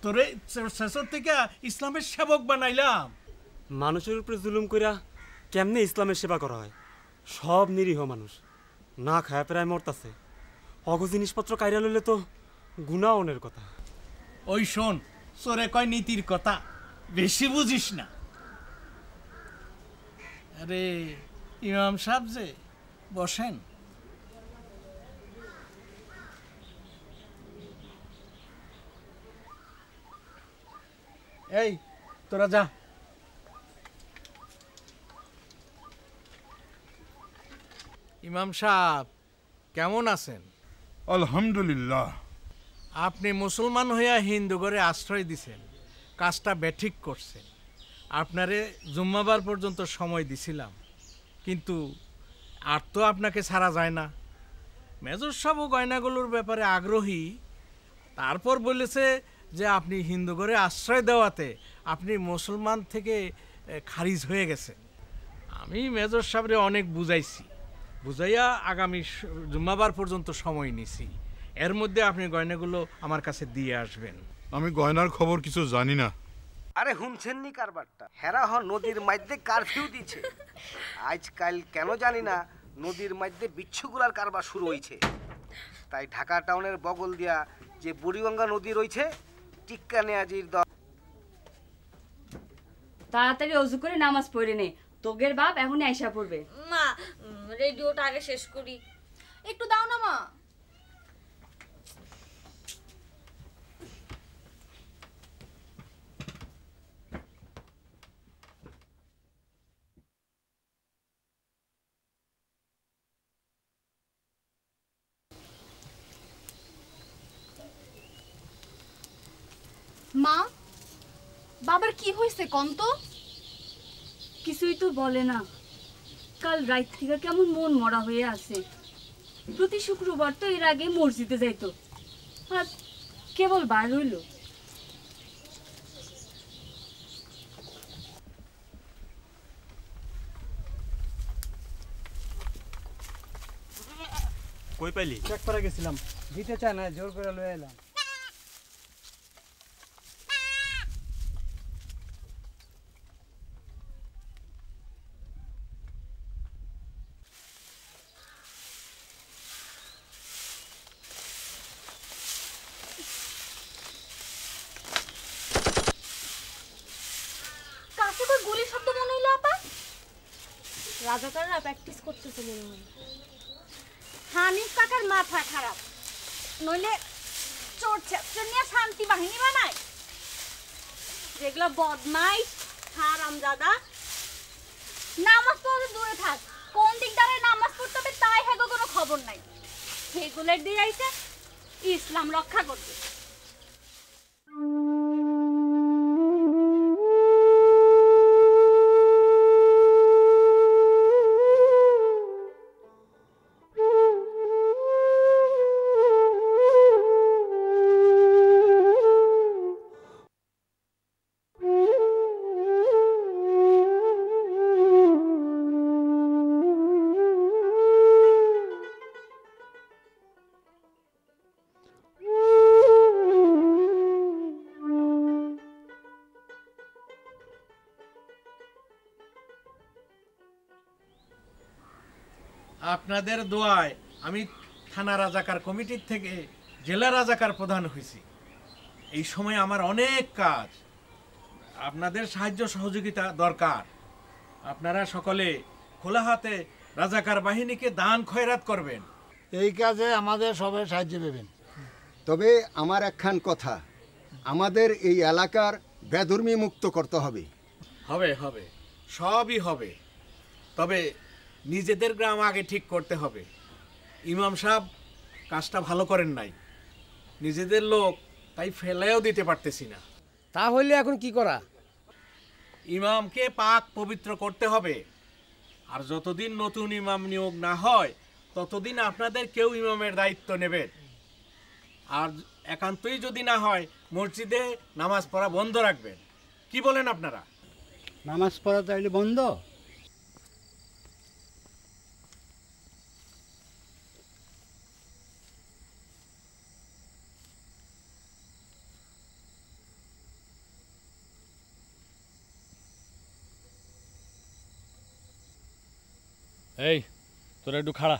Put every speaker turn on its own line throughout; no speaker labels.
তোরে শেষর থেকে ইসলামের সেবক বানাইলাম।
মানুষের উপরে জুলুম কইরা কেমনে ইসলামের সেবা করা হয়? সব নিরীহ মানুষ না খায় প্রায় মরতাছে। অগ জিনিসপত্র কাইরা লইলে তো গুনাহ অনের কথা।
ওই শোন, চোরে কয় নীতির কথা, বেশি বুঝিস না। আরে ইমাম সাহেব যে, বসেন। এই তোরা যা। ইমাম সাহেব কেমন আছেন?
আলহামদুলিল্লাহ।
আপনি মুসলমান হইয়া হিন্দু ঘরে আশ্রয় দিছেন, কাজটা বেঠিক করছেন। আপনারে জুম্মাবার পর্যন্ত সময় দিছিলাম, কিন্তু আর তো আপনাকে ছাড়া যায় না। মেজর সাহেব গয়নাগুলোর ব্যাপারে আগ্রহী, তারপর বলেছে যে আপনি হিন্দু ঘরে আশ্রয় দেওয়াতে আপনি মুসলমান থেকে খারিজ হয়ে গেছেন। আমি মেজর সাহেবরে অনেক বুঝাইছি, বুঝাইয়া আগামী জুম্মাবার পর্যন্ত সময় নিছি। এর মধ্যে আপনি গয়নাগুলো আমার কাছে দিয়ে আসবেন।
আমি গয়নার খবর কিছু জানি না।
আরে শুনছেননি কারবারটা? হেরা হ নদীর মধ্যে কারফিউ দিচ্ছে। আজকাল কেন জানি না নদীর মধ্যে বিচ্ছুগুলার কারবার শুরু হয়েছে। তাই ঢাকা টাউনের বগল দিয়া যে বুড়িগঙ্গা নদী রয়েছে, টিক্কা নেয়াজির দল।
তাড়াতাড়ি অজু করে নামাজ পড়ে নে, তোগের বাপ এখনই আইসা পড়বে।
মা, রেডিওটা আগে শেষ করি। একটু দাও না মা।
মা, বাবার কি হয়েছে কোন তো?
কিছুই তো বলে না। কাল রাত থেকে কেমন মন মরা হয়ে আছে। প্রতি শুক্রবার তো এর আগে মসজিদে যাইতো, আর কেবল বার হইল।
কই পাইলি?
চেক করে গেছিলাম, দিতে চায় না, জোর করে লয়ে এলাম।
কাছে কই গুলির শব্দ মনে হইলো আপা?
রাজাকাররা প্র্যাকটিস করতেছে মনে হয়।
হানিফ কাকার মাথা খারাপ, নইলে চোর ছেচর নিয়ে শান্তি বাহিনী বানায়। যেগুলো বদমাইশ হারামজাদা, নামাজ পড়তে দূরে থাক, কোন দিক দ্বারা নামাজ পড়তে হবে তাই হেগো কোনো খবর নাই। সেগুলোর দিয়ে আইছে ইসলাম রক্ষা করতে।
আপনাদের দোয়ায় আমি থানা রাজাকার কমিটির থেকে জেলা রাজাকার প্রধান হয়েছি। এই সময় আমার অনেক কাজ, আপনাদের সাহায্য সহযোগিতা দরকার। আপনারা সকলে খোলা হাতে রাজাকার বাহিনীকে দান খয়রাত করবেন।
এই কাজে আমাদের সবাই সাহায্য পাবেন।
তবে আমার একখান কথা, আমাদের এই এলাকার বেধর্মী মুক্ত করতে হবে।
হবে হবে, সবই হবে, তবে নিজেদের গ্রাম আগে ঠিক করতে হবে। ইমাম সাহেব কাজটা ভালো করেন নাই, নিজেদের লোক, তাই ফেলেও দিতে পারতেছি না।
তাহলে এখন কি করা?
ইমামকে পাক পবিত্র করতে হবে, আর যতদিন নতুন ইমাম নিয়োগ না হয় ততদিন আপনাদের কেউ ইমামের দায়িত্ব নেবেন। আর একান্তই যদি না হয় মসজিদে নামাজ পড়া বন্ধ রাখবেন। কি বলেন আপনারা?
নামাজ পড়া তাইলে বন্ধ?
এই তোরা একটু খাড়া।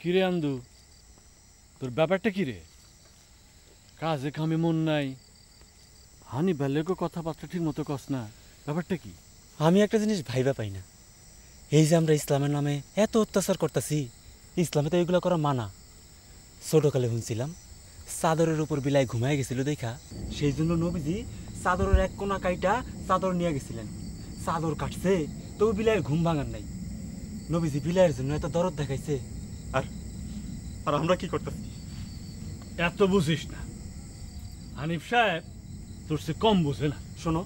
কিরে আন্দু, তোর ব্যাপারটা কি রে? কাজে কামে মন নাই, হানি বেলেগো কথাবার্তা ঠিক মতো কস না, ব্যাপারটা কি?
আমি একটা জিনিস ভাইবা পাই না, এই যে আমরা ইসলামের নামে এত অত্যাচার করতেছি, ইসলামে তো এইগুলো করা মানা। ছোটকালে শুনছিলাম চাদরের উপর বিলাই ঘুমায় গেছিল দেখা, সেই জন্য নবীজি চাদরের এক কোনা কাইটা চাদর নিয়ে গেছিলেন। চাদর কাটছে তবু বিলাইয়ের ঘুম ভাঙার নাই। নবীজি বিলাইয়ের জন্য এত দরদ দেখাইছে, আর আর আমরা কি করতেছি?
এত বুঝিস না, হানিফ সাহেব তোর সে কম বুঝে না।
শোনো,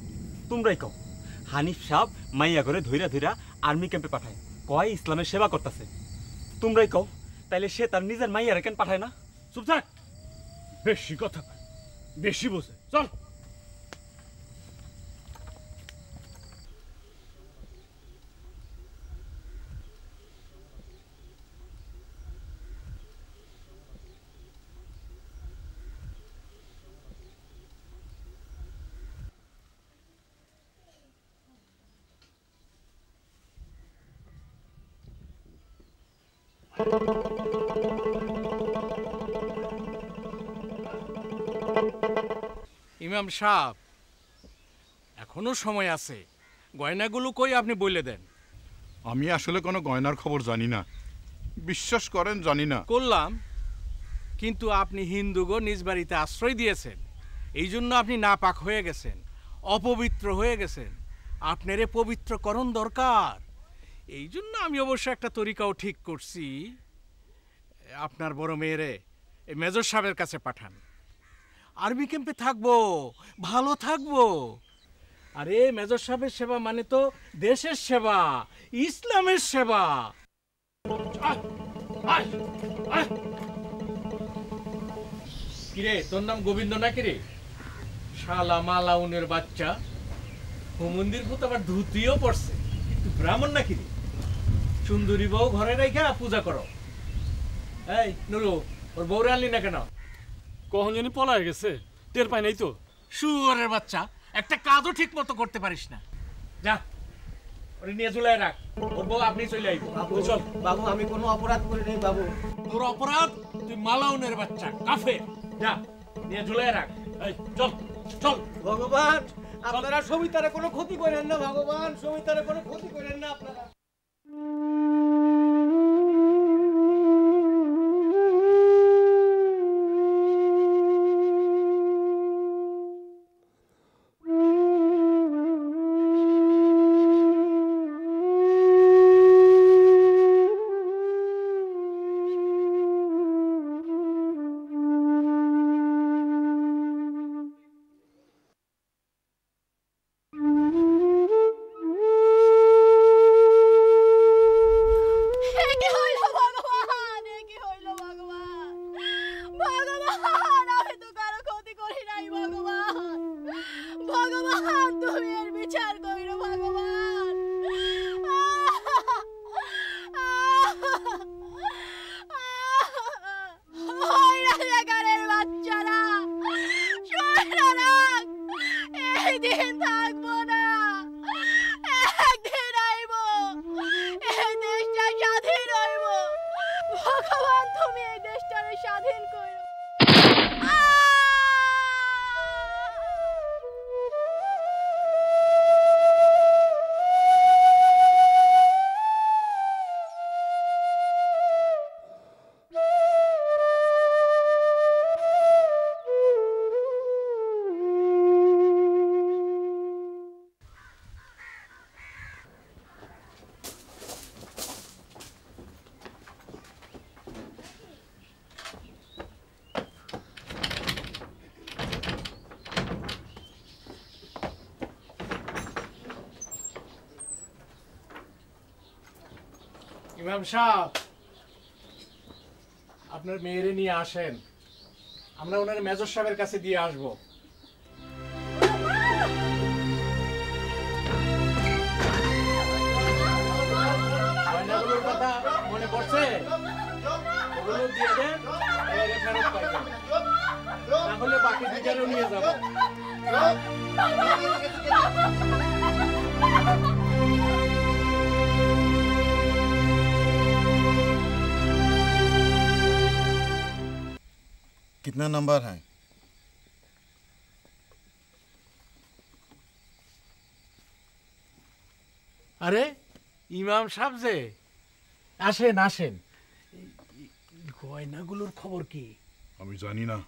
তোমরাই কও, হানিফ সাহেব মাইয়া করে ধইরা ধইরা আর্মি ক্যাম্পে পাঠায়, কয় ইসলামের সেবা করতেছে। তোমরাই কও, তাইলে সে তার নিজের মাইয়ারে কেন পাঠায় না?
চুপ থাক, বেশি কথা কয়, বেশি বোঝে। চল।
ইমাম সাহেব, এখনো সময় আছে, গয়নাগুলো কই আপনি বলে দেন।
আমি আসলে কোনো গয়নার খবর জানি না, বিশ্বাস করেন জানি না।
করলাম, কিন্তু আপনি হিন্দুগো নিজ বাড়িতে আশ্রয় দিয়েছেন, এই জন্য আপনি নাপাক হয়ে গেছেন, অপবিত্র হয়ে গেছেন। আপনারে পবিত্রকরণ দরকার। এই জন্য আমি অবশ্য একটা তরিকাও ঠিক করছি, আপনার বড় মেয়েরে এই মেজর সাহেবের কাছে পাঠান। আর্মি ক্যাম্পে থাকবো, ভালো থাকবো। আরে মেজর সাহেবের সেবা মানে তো দেশের সেবা, ইসলামের সেবা। কিরে, তোর নাম গোবিন্দ না? কিরে শালা মালাউনের বাচ্চা, হুমন্দির ভূত আবার ধুতিও পড়ছে, তুই ব্রাহ্মণ না? কিরে সুন্দরী বউ ঘরে রেখা পূজা করো। এই নুরু, ওর বউরে আনলি না কেন?
কখন জানি পলায় গেছে, টের পাই নাই তো।
শুয়োরের বাচ্চা, একটা কাজও ঠিক মতো করতে পারিস না। যা, ওরে নিয়ে ঝুলাই রাখ, ওর বউ আপনি চলে আইব।
চল বাবু, আমি কোনো অপরাধ করি নাই বাবু।
তোর অপরাধ, তুই মালাউনের বাচ্চা কাফের। যা, নিয়ে ঝুলাই রাখ। এই চল চল।
ভগবান, আপনারা সবিতারে কোনো ক্ষতি করেন না, ভগবান সবিতারে কোনো ক্ষতি করেন না আপনারা।
ইমাম সাহেব, আপনার মেয়েরে নিয়ে আসেন, আমরা ওনার মেজর সাহেবের কাছে দিয়ে আসবো। গয়নাগুলোর কথা মনে পড়ছে? ওগুলো দিয়ে দেন, এবারে ফেরত পাইবেন। না হলে বাকি দুটারও নিয়ে যাবো।
कितना नंबर है?
আরে ইমাম সাহেব যে, আসেন আসেন। গয়নাগুলোর খবর কি?
আমি জানি না।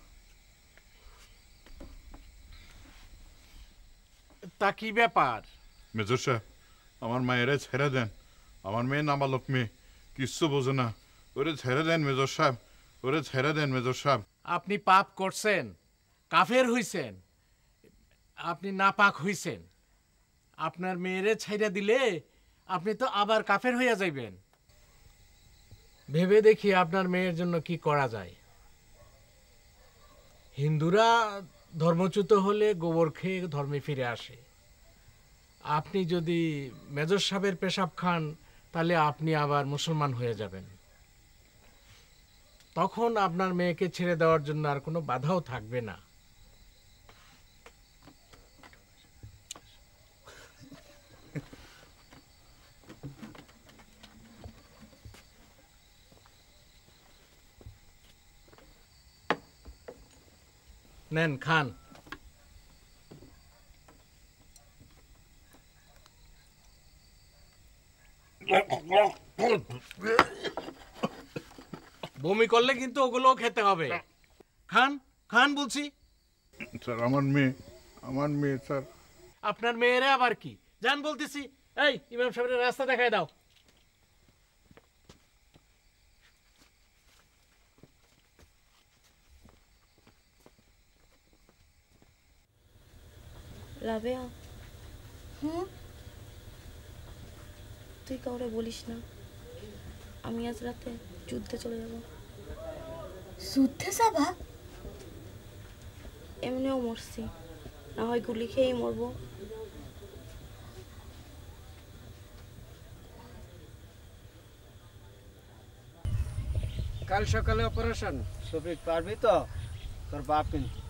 তা কি ব্যাপার?
মেজর সাহেব, আমার মায়েরে ছেড়ে দেন। আমার মেয়ে নাবালক মেয়ে, কিচ্ছু বোঝে না। ওরে ছেড়ে দেন মেজর সাহেব, ওরে ছেড়ে দেন মেজর সাহেব।
আপনি পাপ করছেন, কাফের হইছেন, আপনি নাপাক হইছেন। আপনার মেয়েরে ছাইড়া দিলে আপনি তো আবার কাফের হইয়া যাইবেন। ভেবে দেখি আপনার মেয়ের জন্য কি করা যায়। হিন্দুরা ধর্মচ্যুত হলে গোবর খেয়ে ধর্মে ফিরে আসে। আপনি যদি মেজর সাহেবের পেশাব খান, তাহলে আপনি আবার মুসলমান হয়ে যাবেন। তখন আপনার মেয়েকে ছেড়ে দেওয়ার জন্য আর কোনো বাধাও থাকবে না। নেন খান। বমি করলে কিন্তু ওগুলোও খেতে হবে। খান খান বলছি।
স্যার আমার মেয়ে স্যার।
আপনার মেয়েরে আবার কি? জান বলতেছি। এই ইমাম সাহেবের রাস্তা দেখায় দাও।
রাবেয়া, তুই কাউরে বলিস না আমি আজ রাতে যুদ্ধে চলে যাব।
যুদ্ধে যাবা?
এমনিও মরছি, না হয় গুলি খেয়েই মরবো।
কাল সকালে অপারেশন। শফিক পারবি তো? তোর বাপ কিন্তু।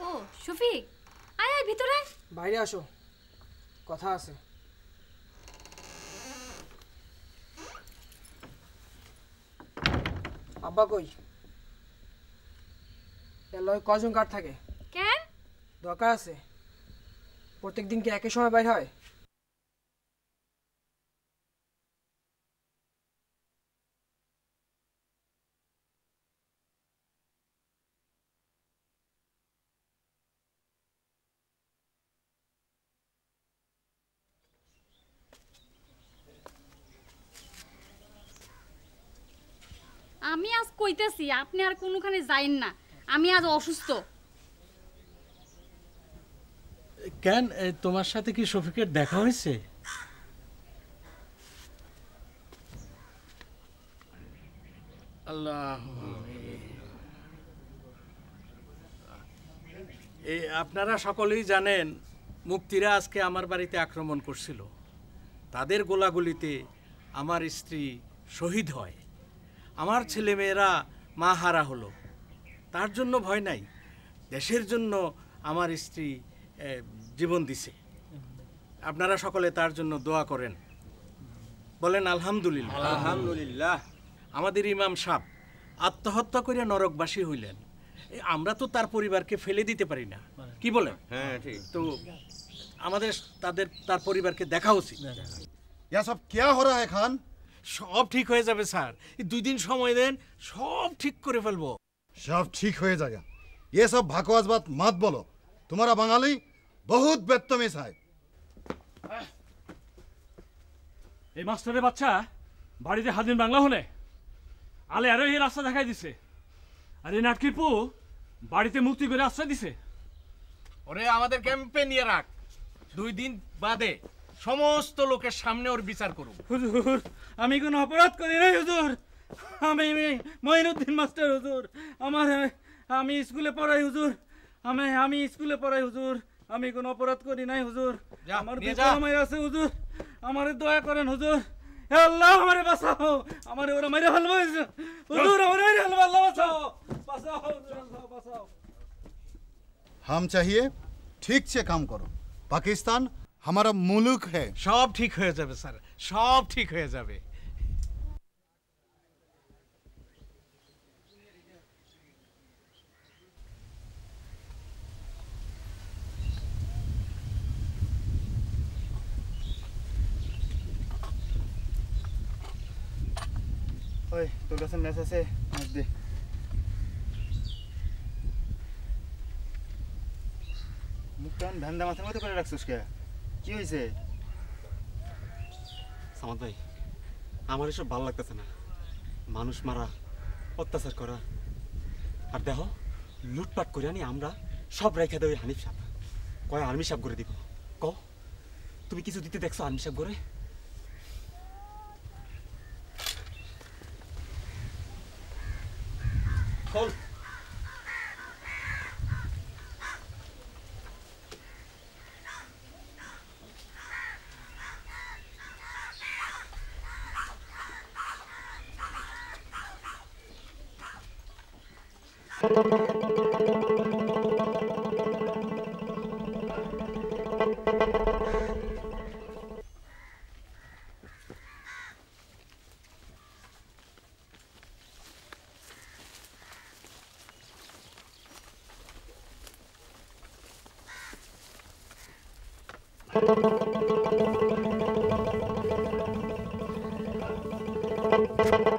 ও শফিক, আয় আয় ভিতরে।
বাইরে আসো, কথা আছে। আব্বা কই? এর কজন গার্ড থাকে?
কেন?
দরকার আছে। প্রত্যেক দিন কি একই সময় বাইর হয়?
আমি আজ কইতেছি আপনি আর কোনোখানে যাইন না, আমি আজ অসুস্থ।
কেন, তোমার সাথে কি শফিকের দেখা হয়েছে? আল্লাহ, আপনারা সকলেই জানেন মুক্তিরা আজকে আমার বাড়িতে আক্রমণ করছিল। তাদের গোলাগুলিতে আমার স্ত্রী শহীদ হয়, আমার ছেলেমেয়েরা মা হারা হলো। তার জন্য ভয় নাই, দেশের জন্য আমার স্ত্রী জীবন দিছে। আপনারা সকলে তার জন্য দোয়া করেন, বলেন আলহামদুলিল্লাহ।
আলহামদুলিল্লাহ।
আমাদের ইমাম সাহেব আত্মহত্যা করে নরকবাসী হইলেন, আমরা তো তার পরিবারকে ফেলে দিতে পারি না, কি বলেন?
হ্যাঁ ঠিক।
তো আমাদের তার পরিবারকে দেখা উচিত।
সব क्या हो रहा है खान?
সব ঠিক হয়ে যাবে স্যার, 2 দিন সময় দেন, সব ঠিক করে ফেলবো।
सब ठीक हो जाएगा। ये सब बकवास बात मत बोलो, तुम्हारा बंगाली बहुत बदतमीज है।
এই মাস্টারের বাচ্চা বাড়িতে হাদিন বাংলা হলে আলে আরো এই রাস্তা দেখাই দিছে, আর এই নাটকির পু বাড়িতে মুক্তি করে আশ্রয় দিছে।
ওরে আমাদের ক্যাম্পে নিয়ে রাখ, 2 দিন বাদে সমস্ত লোকের সামনে ওর বিচার করুন।
হুজুর আমি কোনো অপরাধ করি নাই হুজুর, আমি মঈনুদ্দিন মাস্টার হুজুর, আমি স্কুলে পড়াই হুজুর, আমি স্কুলে পড়াই হুজুর, আমি কোনো অপরাধ করি নাই হুজুর, আমার বিপরমায় আছে হুজুর, আমারে দয়া করেন হুজুর, হে আল্লাহ আমারে বাঁচাও, আমারে ওরা মেরে ফেলবো হুজুর, আমারে মেরে ফেলবো, আল্লাহ বাঁচাও, বাঁচাও হুজুর, আল্লাহ বাঁচাও।
हम चाहिए ठीक से काम करो। पाकिस्तान हमारा मुल्क है।
সব ঠিক হয়ে যাবে স্যার, সব ঠিক হয়ে যাবে।
ওই তোর কাছে ম্যাচ আছে, ম্যাচ দে। মুখটা ভ্যান্দা মাথার মতো করে রাখছিস কে? কি হয়েছে?
সামাদ ভাই, আমার এসব ভালো লাগতেছে না। মানুষ মারা, অত্যাচার করা, আর দেখো লুটপাট করে আনি আমরা সব রেখে দেবো হানিফ সাহেব। কয় আর্মি সাহেব করে দিব। ক তুমি কিছু দিতে দেখছো আর্মি সাহেব করে? খোল।
Thank you.